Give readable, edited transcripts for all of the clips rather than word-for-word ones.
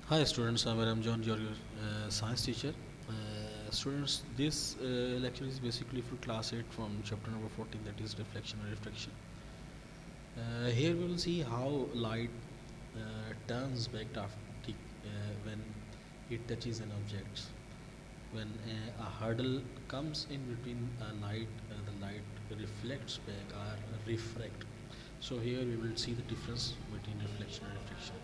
Hi students, I'm Ram John, your science teacher. Students, this lecture is basically for class 8 from chapter number 14, that is reflection and refraction. Here we will see how light turns back when it touches an object. When a hurdle comes in between the light reflects back or refract. So here we will see the difference between reflection and refraction.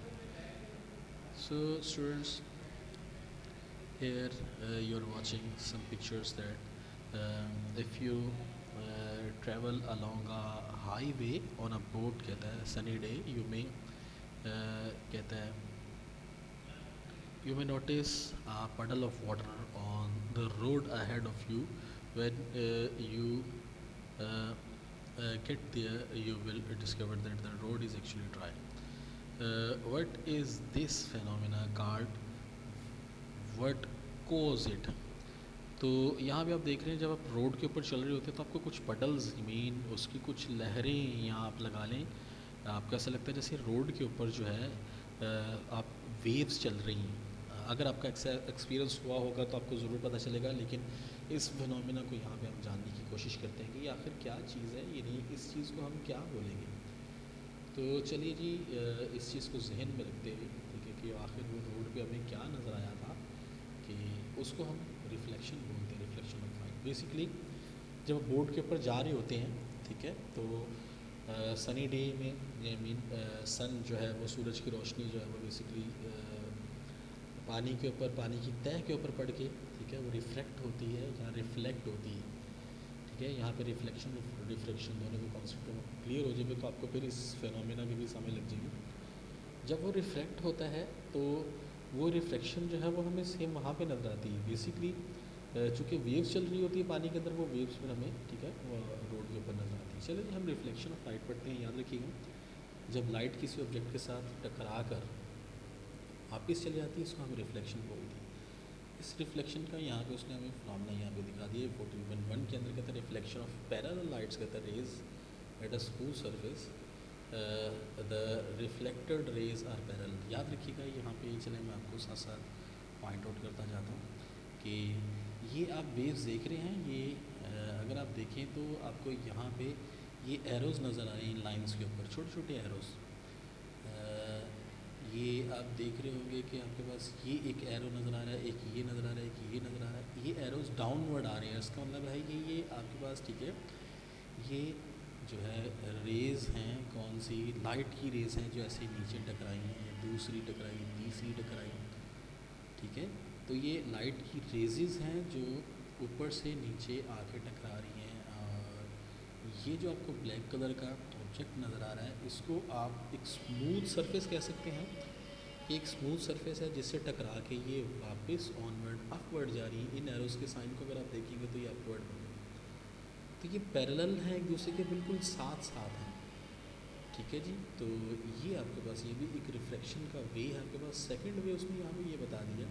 So students, here you're watching some pictures that if you travel along a highway on a boat कहता है sunny day कहता है you may notice a puddle of water on the road ahead of you. When you get there, you will discover that the road is actually dry. What is this phenomena called? What caused it? तो यहाँ पे आप देख रहे हैं, जब आप road के ऊपर चल रहे होते हैं तो आपको कुछ पडल्स मीन उसकी कुछ लहरें यहाँ आप लगा लें, आपको ऐसा लगता है जैसे रोड के ऊपर जो है आप वेव्स चल रही हैं। अगर आपका एक्सपीरियंस हुआ होगा तो आपको ज़रूर पता चलेगा, लेकिन इस फिनोमिना को यहाँ पे हम जानने की कोशिश करते हैं कि आखिर क्या चीज़ है, यानी इस चीज़ को हम क्या बोलेंगे। तो चलिए जी, इस चीज़ को जहन में रखते हुए, ठीक है, कि आखिर वो रोड पे हमें क्या नज़र आया था, कि उसको हम रिफ्लेक्शन बोलते हैं, रिफ्लेक्शन ऑफ लाइट। बेसिकली जब बोर्ड के ऊपर जा रहे होते हैं, ठीक है, तो सनी डे में आई मीन सन जो है वो सूरज की रोशनी जो है वो बेसिकली पानी के ऊपर, पानी की तह के ऊपर पड़ के, ठीक है, वो रिफ्लेक्ट होती है या रिफ्लेक्ट होती है। ठीक है, यहाँ पे रिफ्लेक्शन रिफ्लेक्शन दोनों के कॉन्सेप्ट क्लियर हो जाएंगे तो आपको फिर इस फेनोमेना की भी समझ लग जाएगी। जब वो रिफ्लेक्ट होता है तो वो रिफ्लेक्शन जो है वो हमें सेम वहाँ पे नज़र आती है। बेसिकली चूँकि वेव्स चल रही होती है पानी के अंदर, वो वेव्स फिर हमें, ठीक है, वो रोड के ऊपर नज़र आती है। चलिए हम रिफ्लेक्शन ऑफ लाइट पढ़ते हैं। याद रखिएगा, जब लाइट किसी ऑब्जेक्ट के साथ टकरा कर वापस चली जाती है, इसको हम रिफ्लेक्शन बोलते हैं। इस रिफ्लेक्शन का यहाँ पे उसने हमें फिनोमेना यहाँ पे दिखा दिया। 14.1 के अंदर कहता है रिफ्लेक्शन ऑफ पैरेलल लाइट्स, कहता है rays at a smooth surface, the reflected rays are parallel. याद रखिएगा यहाँ पे, चले मैं आपको साथ साथ पॉइंट आउट करता जाता हूँ कि ये आप वेव्स देख रहे हैं, ये अगर आप देखें तो आपको यहाँ पे ये एरोज़ नज़र आ रहे हैं इन लाइन्स के ऊपर, छोटे छोटे एरोज़। ये आप देख रहे होंगे कि आपके पास ये एक एरो नज़र आ रहा है, एक ये नज़र आ रहा है, एक ये नज़र आ रहा है। ये एरोज़ डाउनवर्ड आ रहे हैं, इसका मतलब है कि ये आपके पास, ठीक है, ये जो है रेज़ हैं, कौन सी लाइट की रेज़ हैं जो ऐसे नीचे टकराई हैं, दूसरी टकराई, तीसरी टकराई, ठीक है। तो ये लाइट की रेजेस हैं जो ऊपर से नीचे आके टकरा रही हैं। और ये जो आपको ब्लैक कलर का ऑब्जेक्ट नज़र आ रहा है, इसको आप एक स्मूथ सरफेस कह सकते हैं। ये एक स्मूथ सरफेस है जिससे टकरा के ये वापस ऑनवर्ड अपवर्ड जा रही है। इन एरोज़ के साइन को अगर आप देखेंगे तो ये अपवर्ड होंगे। तो ये पैरेलल हैं, एक दूसरे के बिल्कुल साथ साथ हैं, ठीक है जी। तो ये आपके पास ये भी एक रिफ्लेक्शन का वे है आपके पास। सेकंड वे उसने यहाँ पे ये बता दिया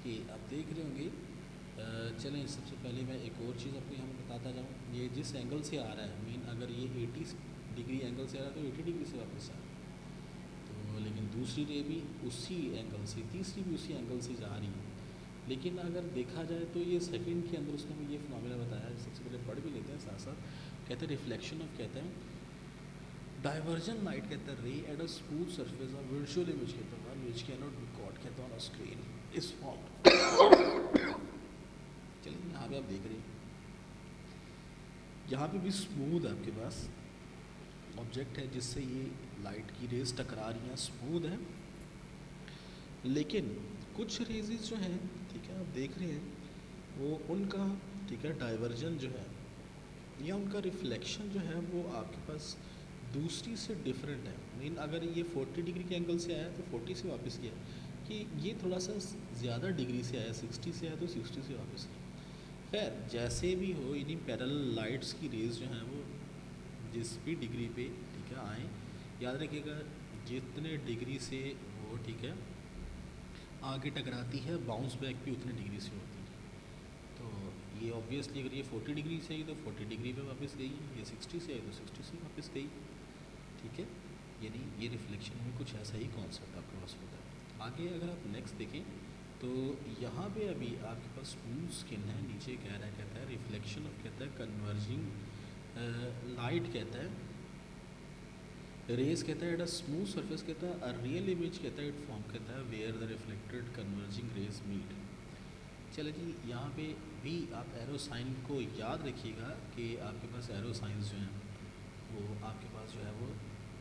कि आप देख रहे होंगे, चलें सबसे पहले मैं एक और चीज़ आपको यहाँ पर बताता जाऊँ। ये जिस एंगल से आ रहा है, मीन अगर ये 80 डिग्री एंगल से आ रहा है तो 80 डिग्री से वापस आ रहा है। तो लेकिन दूसरी रे भी उसी एंगल से, तीसरी भी उसी एंगल से जा रही है। लेकिन अगर देखा जाए तो ये सेकंड के अंदर उसने हमें ये फिनोमेना बताया। सबसे पहले पढ़ भी लेते हैं साथ साथ। कहते हैं रिफ्लेक्शन ऑफ, कहते हैं डाइवर्जन लाइट, कहता है ray at a smooth surface of virtual image, कहता है which can not be caught, कहता है on a screen is formed. चलिए यहाँ पे आप देख रहे हैं, यहाँ पे भी स्मूथ आपके पास ऑब्जेक्ट है जिससे ये लाइट की रेज टकरा रही हैं, स्मूथ है। लेकिन कुछ रेजेस जो हैं, ठीक है, आप देख रहे हैं, वो उनका, ठीक है, डाइवर्जन जो है या उनका रिफ्लेक्शन जो है वो आपके पास दूसरी से डिफरेंट है। मीन अगर ये 40 डिग्री के एंगल से आया तो 40 से वापस किया, कि ये थोड़ा सा ज़्यादा डिग्री से आया, 60 से आया तो 60 से वापस किया। खैर जैसे भी हो, इन्हीं पैरेलल लाइट्स की रेज जो हैं वो जिस भी डिग्री पे, ठीक है, आए, याद रखिएगा जितने डिग्री से वो, ठीक है, आगे टकराती है, बाउंस बैक भी उतने डिग्री से होती है। तो ये ऑब्वियसली अगर ये 40 डिग्री से आई तो 40 डिग्री पे वापस गई, ये 60 से आई तो 60 से वापस गई, ठीक है। यानी ये रिफ्लेक्शन में कुछ ऐसा ही कॉन्सेप्ट आपके पास होता है। आगे अगर आप नेक्स्ट देखें तो यहाँ पे अभी आपके पास स्मूथ स्किन है, नीचे कह रहा है, कहता है रिफ्लेक्शन ऑफ, कहता है कन्वर्जिंग लाइट, कहता है रेस, कहता है एट अ स्मूथ सरफेस, कहता है अ रियल इमेज, कहता है इट फॉर्म, कहता है where the reflected converging rays meet. चलो जी, यहाँ पे भी आप एरो साइन को याद रखिएगा कि आपके पास एरो साइंस जो हैं वो आपके पास जो है वो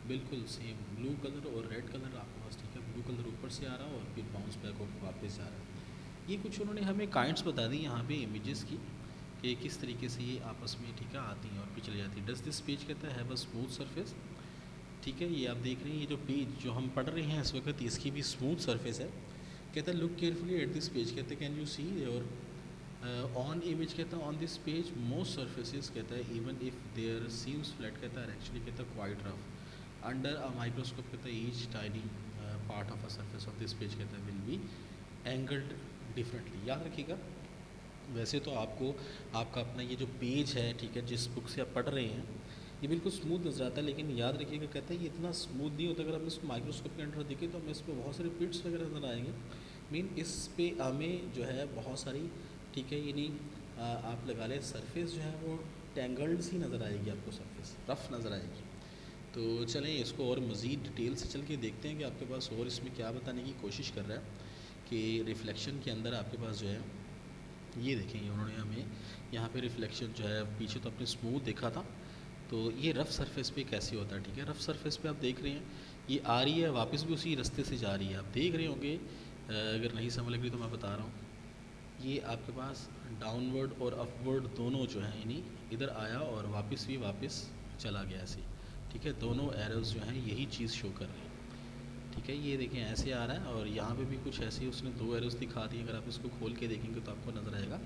बिल्कुल सेम ब्लू कलर और रेड कलर आपके पास, ठीक है, ब्लू कलर ऊपर से आ रहा है और फिर बाउंस बैक होकर वापस आ रहा है। ये कुछ उन्होंने हमें काइंड्स बता दी यहाँ पे इमेजेस की कि किस तरीके से ये आपस में, ठीक है, आती हैं और फिर चली जाती है। डस दिस पेज, कहता है हैव अ स्मूथ सरफेस, ठीक है, ये आप देख रहे हैं, ये जो पेज जो हम पढ़ रहे हैं इस वक्त इसकी भी स्मूथ सरफेस है। कहता है look carefully at this page, कहते हैं can you see your own image, कहता है on this page most surfaces, कहता है even if there seems flat, कहता है एक्चुअली, कहता है quite rough under a microscope, कहता है each tiny part of a surface of this page, कहता है विल बी एंगल्ड डिफरेंटली। याद रखिएगा, वैसे तो आपको आपका अपना ये जो पेज है, ठीक है, जिस बुक से आप पढ़ रहे हैं ये बिल्कुल स्मूथ नज़र आता है, लेकिन याद रखिएगा, कहता है ये इतना स्मूथ नहीं होता। अगर हम इसको माइक्रोस्कोप के अंदर देखें तो हमें इस पर बहुत सारे पिट्स वगैरह नज़र आएंगे। मीन इस पे हमें जो है बहुत सारी, ठीक है, यानी आप लगा लें सरफेस जो है वो टेंगल्ड सी नज़र आएगी आपको, सरफेस रफ़ नज़र आएगी। तो चलें इसको और मज़ीद डिटेल से चल के देखते हैं कि आपके पास और इसमें क्या बताने की कोशिश कर रहा है कि रिफ्लेक्शन के अंदर आपके पास जो है, ये देखेंगे उन्होंने हमें यहाँ पे रिफ्लेक्शन जो है, पीछे तो अपने स्मूथ देखा था, तो ये रफ़ सरफेस पे कैसे होता है, ठीक है। रफ़ सरफेस पे आप देख रहे हैं ये आ रही है, वापस भी उसी रास्ते से जा रही है, आप देख रहे होंगे। अगर नहीं समझ लग रही तो मैं बता रहा हूँ, ये आपके पास डाउनवर्ड और अपवर्ड दोनों जो हैं, यानी इधर आया और वापस भी वापस चला गया ऐसे, ठीक है, दोनों एरोज़ जो हैं यही चीज़ शो कर रहे हैं, ठीक है। ये देखें ऐसे आ रहा है और यहाँ पे भी कुछ ऐसे ही उसने दो एरोज़ दिखा दी। अगर आप इसको खोल के देखेंगे तो आपको नज़र आएगा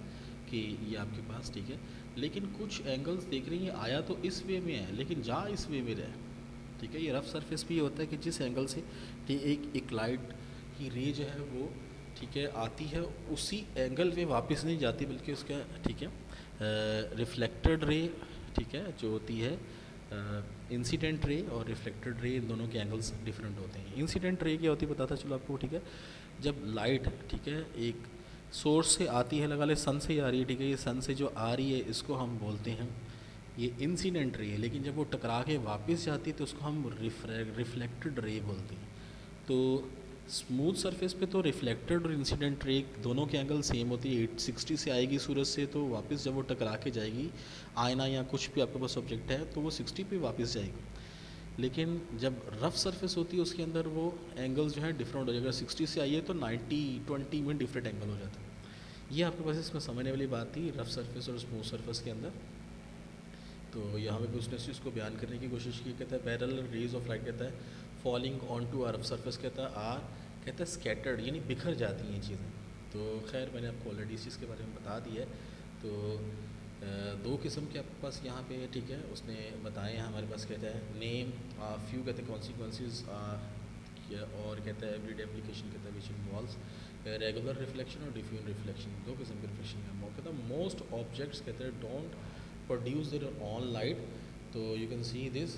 कि ये आपके पास, ठीक है, लेकिन कुछ एंगल्स देख रही हैं, आया तो इस वे में है लेकिन जा इस वे में रहे, ठीक है। ये रफ़ सरफेस भी होता है कि जिस एंगल से एक लाइट की रे जो है वो, ठीक है, आती है, उसी एंगल पे वापस नहीं जाती बल्कि उसका, ठीक है, रिफ्लेक्टेड रे, ठीक है, जो होती है इंसिडेंट रे और रिफ्लेक्टेड रे, इन दोनों के एंगल्स डिफरेंट होते हैं। इंसिडेंट रे क्या होती है बताता चलो आपको, ठीक है, जब लाइट, ठीक है, एक सोर्स से आती है, लगा ले सन से ही आ रही है, ठीक है, ये सन से जो आ रही है इसको हम बोलते हैं ये इंसिडेंट रे है, लेकिन जब वो टकरा के वापस जाती है तो उसको हम रिफ्लेक्टेड रे बोलते हैं। तो स्मूथ सरफेस पे तो रिफ्लेक्टेड और इंसिडेंट रे दोनों के एंगल सेम होती है। 860 से आएगी सूरज से, तो वापस जब वो टकरा के जाएगी आयना या कुछ भी आपके पास ऑब्जेक्ट है तो वो 60 पे वापस जाएगी। लेकिन जब रफ़ सरफेस होती है उसके अंदर वो एंगल्स जो है डिफरेंट हो जाएगा। अगर 60 से आई है तो 90-20 में डिफरेंट एंगल हो जाता है। ये आपके पास इसमें समझने वाली बात थी रफ़ सरफेस और स्मूथ सरफेस के अंदर। तो यहाँ पे उसने इस चीज़ को बयान करने की कोशिश की, कहता है पैरेलल रेज ऑफ लाइट, कहता है falling on to rough surface, कहता है आर, कहता है स्कैटर्ड, यानी बिखर जाती हैं ये चीज़ें। तो खैर मैंने आपको ऑलरेडी इस चीज़ के बारे में बता दिया है। तो दो किस्म के आपके पास यहाँ पे, ठीक है, उसने बताए हैं हमारे पास, कहता है नेम फ्यू, कहते हैं कॉन्सिक्वेंसेज, और कहता है एवरीडे एप्लीकेशन, कहता है विच इन्वॉल्व्स रेगुलर रिफ्लेक्शन और डिफ्यूज रिफ्लेक्शन। दो किस्म के रिफ्लेक्शन है। कहता है मोस्ट ऑब्जेक्ट्स, कहते हैं don't produce their own light, तो you can see this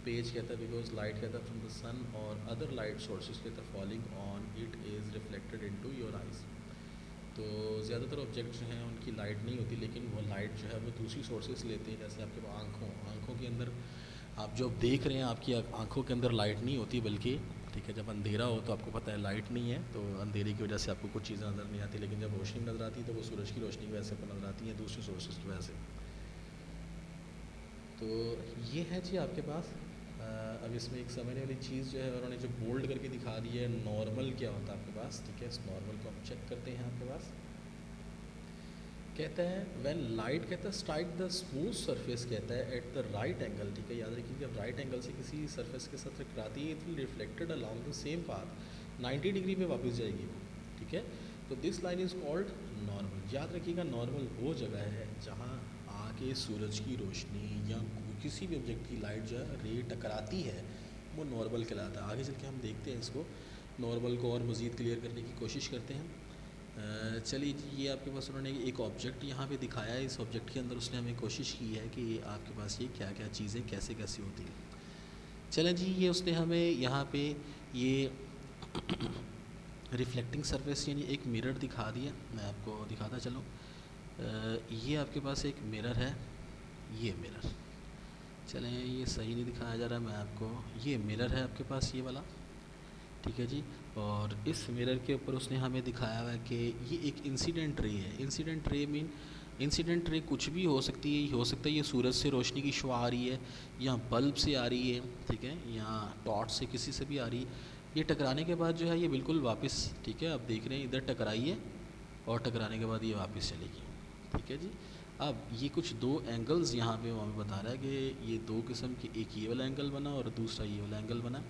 page, कहता है बिकॉज लाइट, कहता है फ्रॉम द सन और अदर लाइट सोर्सेज, कहता है falling on it is reflected into your eyes. तो ज़्यादातर ऑब्जेक्ट जो हैं उनकी लाइट नहीं होती, लेकिन वो लाइट जो है वो दूसरी सोर्सेज लेते हैं। जैसे आपके आँखों के अंदर आप जो देख रहे हैं, आपकी आँखों के अंदर लाइट नहीं होती, बल्कि, ठीक है, जब अंधेरा हो तो आपको पता है लाइट नहीं है, तो अंधेरे की वजह से आपको कुछ चीज़ें नज़र नहीं आती, लेकिन जब रोशनी नज़र आती है तो वो सूरज की रोशनी की वजह से आपको नज़र आती है, दूसरे सोर्सेज की वजह से। तो ये है जी आपके पास। अब इसमें एक समझने वाली चीज़ जो है उन्होंने जो बोल्ड करके दिखा दी है, नॉर्मल क्या होता है आपके पास, ठीक है, इस नॉर्मल को हम चेक करते हैं आपके पास। कहता है व्हेन लाइट, कहता है स्ट्राइक द स्मूथ सरफेस, कहता है एट द राइट एंगल, ठीक है, याद रखिए जब राइट एंगल से किसी सरफेस के साथ टकराती है, it will reflected along the same path, 90 degree पे वापस जाएगी, ठीक है। तो this line is called normal. याद रखिएगा नॉर्मल वो जगह है जहाँ आके सूरज की रोशनी या किसी भी ऑब्जेक्ट की लाइट जो है रे टकराती है, वो नॉर्मल कहलाता है। आगे चल के हम देखते हैं इसको नॉर्मल को और मज़ीद क्लियर करने की कोशिश करते हैं। चलिए जी, ये आपके पास उन्होंने एक ऑब्जेक्ट यहाँ पे दिखाया है। इस ऑब्जेक्ट के अंदर उसने हमें कोशिश की है कि आपके पास ये क्या क्या चीज़ें कैसे कैसे होती हैं। चलें जी, ये उसने हमें यहाँ पे ये रिफ्लेक्टिंग सरफेस यानी एक मिरर दिखा दिया। मैं आपको दिखाता चलूँ। ये आपके पास एक मिरर है, ये मिरर, चलें ये सही नहीं दिखाया जा रहा, मैं आपको, ये मिरर है आपके पास ये वाला, ठीक है जी। और इस मिरर के ऊपर उसने हमें दिखाया हुआ है कि ये एक इंसिडेंट रे है। Incident ray mean, incident ray कुछ भी हो सकती है, हो सकता है ये सूरज से रोशनी की शुआ आ रही है, या बल्ब से आ रही है, ठीक है, या टॉर्च से, किसी से भी आ रही है। ये टकराने के बाद जो है ये बिल्कुल वापस, ठीक है, आप देख रहे हैं इधर टकराई है और टकराने के बाद ये वापस चलेगी, ठीक है जी। अब ये कुछ दो एंगल्स यहाँ पे वो हमें बता रहा है कि ये दो किस्म के, एक ये वाला एंगल बना और दूसरा ये वाला एंगल बना।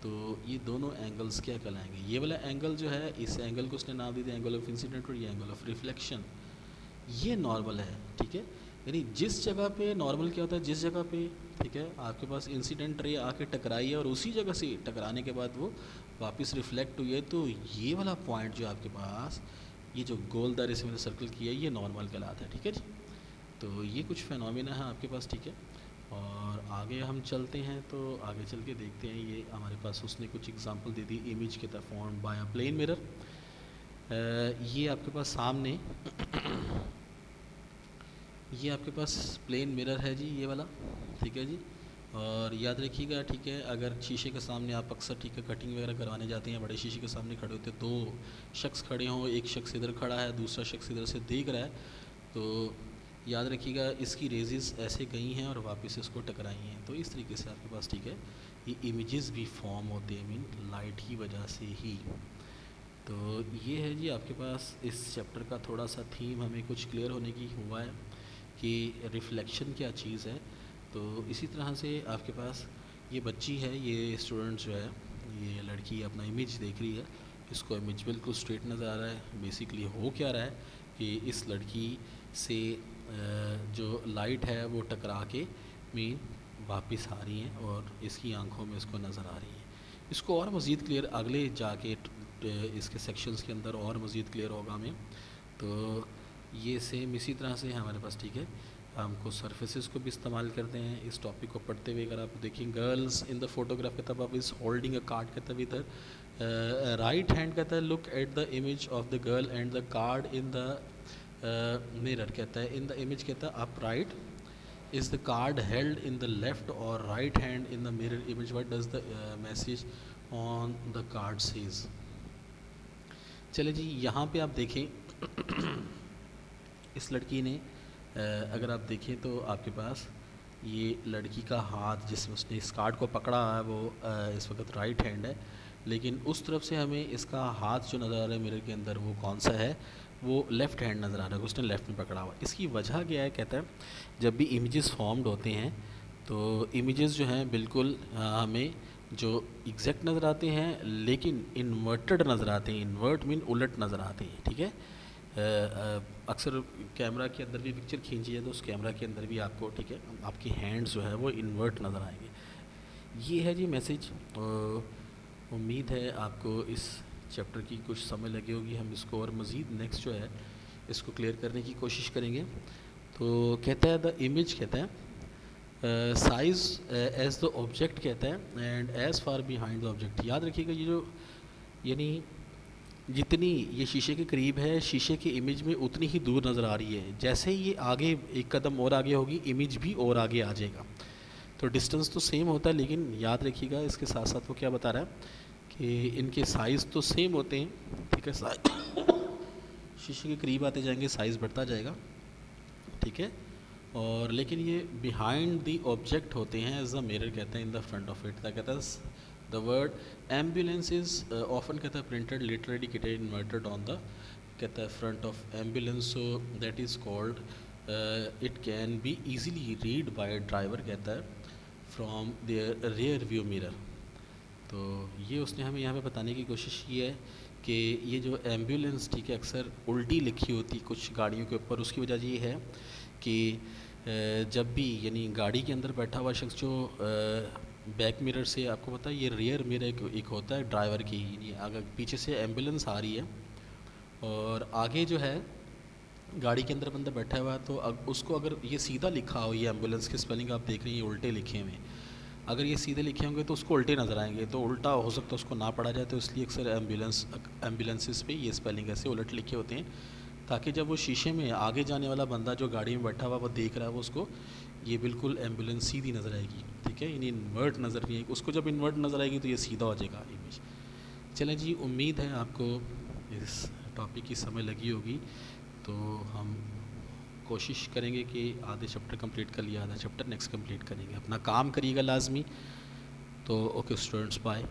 तो ये दोनों एंगल्स क्या कहलाएंगे? ये वाला एंगल जो है, इस एंगल को उसने नाम दे दिया एंगल ऑफ इंसिडेंट, और ये एंगल ऑफ रिफ्लेक्शन, ये नॉर्मल है, ठीक है। यानी जिस जगह पे नॉर्मल क्या होता है, जिस जगह पे, ठीक है, आपके पास इंसिडेंट रे आके टकराई है और उसी जगह से टकराने के बाद वो वापस रिफ्लेक्ट हुई है, तो ये वाला पॉइंट जो आपके पास, ये जो गोल दायरे से मैंने सर्कल किया है, ये नॉर्मल कहलाता है, ठीक है जी। तो ये कुछ फेनोमेना है आपके पास, ठीक है। और आगे हम चलते हैं, तो आगे चल के देखते हैं। ये हमारे पास उसने कुछ एग्जांपल दे दी, इमेज के तरह form by a plane mirror. ये आपके पास सामने ये आपके पास प्लेन मिरर है जी, ये वाला, ठीक है जी। और याद रखिएगा, ठीक है, अगर शीशे के सामने आप अक्सर, ठीक है, कटिंग वगैरह करवाने जाते हैं, बड़े शीशे के सामने खड़े होते हैं, दो शख्स खड़े हों, एक शख्स इधर खड़ा है, दूसरा शख्स इधर से देख रहा है, तो याद रखिएगा इसकी रेजेस ऐसे गई हैं और वापस इसको टकराई हैं। तो इस तरीके से आपके पास, ठीक है, ये इमेजेस भी फॉर्म होते हैं, मीन लाइट की वजह से ही। तो ये है जी आपके पास इस चैप्टर का थोड़ा सा थीम हमें कुछ क्लियर होने की हुआ है कि रिफ्लेक्शन क्या चीज़ है। तो इसी तरह से आपके पास ये बच्ची है, ये स्टूडेंट जो है, ये लड़की अपना इमेज देख रही है, इसको इमेज बिल्कुल स्ट्रेट नज़र आ रहा है। बेसिकली हो क्या रहा है कि इस लड़की से जो लाइट है वो टकरा के मीन वापस आ रही हैं और इसकी आंखों में इसको नज़र आ रही है। इसको और मज़ीद क्लियर अगले जाके इसके सेक्शंस के अंदर और मज़ीद क्लियर होगा हमें। तो ये सेम इसी तरह से हमारे पास, ठीक है, हमको सरफेसेस को भी इस्तेमाल करते हैं इस टॉपिक को पढ़ते हुए। अगर आप देखें, गर्ल्स इन द फोटोग्राफ कहता है, अब इस होल्डिंग अ कार्ड कहता है इधर, राइट हैंड कहता है look at the image of the girl and the card in the mirror कहता है, इन द इमेज कहता है up right is the card held in the left or right hand in the mirror image, what does the message on the card says? चले जी, यहाँ पे आप देखें इस लड़की ने अगर आप देखें तो आपके पास ये लड़की का हाथ जिसमें उसने इस कार्ड को पकड़ा है वो इस वक्त राइट हैंड है, लेकिन उस तरफ से हमें इसका हाथ जो नज़र आ रहा है मिरर के अंदर वो कौन सा है, वो लेफ़्ट हैंड नज़र आ रहा है, उसने लेफ़्ट में पकड़ा हुआ। इसकी वजह क्या है, कहता है जब भी इमेजेस फॉर्म्ड होते हैं तो इमेजेस जो हैं बिल्कुल हमें जो एग्जैक्ट नज़र आते हैं लेकिन इन्वर्टेड नज़र आते हैं। इन्वर्ट मीन उलट नज़र आते हैं, ठीक है। अक्सर कैमरा के अंदर भी पिक्चर खींची है तो उस कैमरा के अंदर भी आपको, ठीक है, आपके हैंड्स जो है वो इन्वर्ट नज़र आएंगे। ये है जी मैसेज। उम्मीद है आपको इस चैप्टर की कुछ समझ लगी होगी। हम इसको और मज़ीद नेक्स्ट जो है इसको क्लियर करने की कोशिश करेंगे। तो कहता है द इमेज, कहता है साइज़ एज द ऑब्जेक्ट, कहता है and as far behind the object. याद रखिएगा ये जो, यानी जितनी ये शीशे के करीब है, शीशे की इमेज में उतनी ही दूर नज़र आ रही है। जैसे ही ये आगे एक कदम और आगे होगी, इमेज भी और आगे आ जाएगा। तो डिस्टेंस तो सेम होता है, लेकिन याद रखिएगा इसके साथ साथ वो क्या बता रहा है कि इनके साइज़ तो सेम होते हैं, ठीक है, शीशे के करीब आते जाएंगे साइज़ बढ़ता जाएगा, ठीक है, और लेकिन ये बिहाइंड द ऑब्जेक्ट होते हैं एज द मिरर, कहते हैं in the front of it. कहता है the word ambulance is often, कहता है printed literally gated inverted on the, कहता है front of ambulance, so that is called it can be easily read by driver, कहता है from their rear view mirror. तो ये उसने हमें यहाँ पे बताने की कोशिश की है कि ये जो एम्बुलेंस, ठीक है, अक्सर उल्टी लिखी होती कुछ गाड़ियों के ऊपर। उसकी वजह ये है कि जब भी, यानी गाड़ी के अंदर बैठा हुआ शख्स जो बैक मिरर से, आपको पता है ये रियर मिरर एक होता है ड्राइवर की, यानी अगर पीछे से एम्बुलेंस आ रही है और आगे जो है गाड़ी के अंदर बंदा बैठा हुआ है, तो उसको अगर ये सीधा लिखा हो, ये एम्बुलेंस की स्पेलिंग आप देख रही हैं उल्टे लिखे हुए, अगर ये सीधे लिखे होंगे तो उसको उल्टे नज़र आएंगे, तो उल्टा हो सकता है उसको ना पढ़ा जाए, तो इसलिए अक्सर एम्बुलेंसेस पे ये स्पेलिंग ऐसे उलट लिखे होते हैं, ताकि जब वो शीशे में आगे जाने वाला बंदा जो गाड़ी में बैठा हुआ वो देख रहा है, वो उसको ये बिल्कुल एम्बुलेंस सीधी नज़र आएगी, ठीक है, यानी इन्वर्ट नज़र नहीं आएगी उसको। जब इन्वर्ट नज़र आएगी तो ये सीधा हो जाएगा इमेज। चलें जी, उम्मीद है आपको इस टॉपिक की समझ लगी होगी। तो हम कोशिश करेंगे कि आधे चैप्टर कंप्लीट कर लिया, आधा चैप्टर नेक्स्ट कंप्लीट करेंगे। अपना काम करिएगा लाजमी। तो ओके स्टूडेंट्स, बाय।